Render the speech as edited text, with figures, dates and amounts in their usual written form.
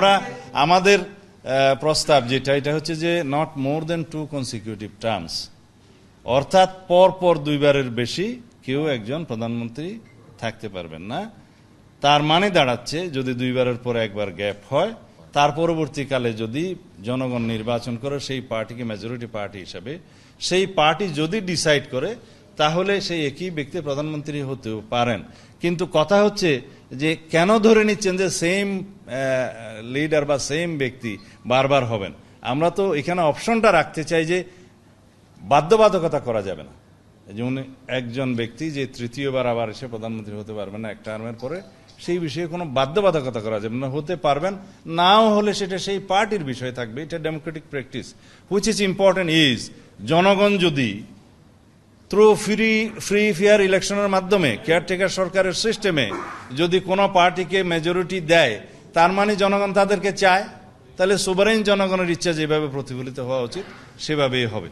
আমরা আমাদের প্রস্তাব যেটা এটা হচ্ছে যে not more than 2 consecutive terms, অর্থাৎ পর দুইবারের বেশি কেউ একজন প্রধানমন্ত্রী থাকতে পারবেন না। তার মানে দাঁড়াচ্ছে যদি দুইবারের পর একবার গ্যাপ হয়, তার পরবর্তীকালে যদি জনগণ নির্বাচন করে সেই পার্টিকে মেজরিটি পার্টি হিসাবে, সেই পার্টি যদি ডিসাইড করে তাহলে সেই একই ব্যক্তি প্রধানমন্ত্রী হতেও পারেন। কিন্তু কথা হচ্ছে যে কেন ধরে নিচ্ছেন যে সেম লিডার বা সেম ব্যক্তি বারবার হবেন? আমরা তো এখানে অপশনটা রাখতে চাই যে বাধ্যবাধকতা করা যাবে না, যেমন একজন ব্যক্তি যে তৃতীয়বার আবার এসে প্রধানমন্ত্রী হতে পারবেন না এক টার্মের পরে, সেই বিষয়ে কোনো বাধ্যবাধকতা করা যাবে না। হতে পারবেন, নাও হলে সেটা সেই পার্টির বিষয় থাকবে। এটা Democratic practice. Which is important is জনগণ যদি থ্রু ফ্রি ফেয়ার ইলেকশনের মাধ্যমে কেয়ারটেকার সরকারের সিস্টেমে যদি কোনো পার্টিকে মেজরিটি দেয়, তার মানে জনগণ তাদেরকে চায়, তাহলে সোভারেন জনগণের ইচ্ছা যেভাবে প্রতিফলিত হওয়া উচিত সেভাবেই হবে।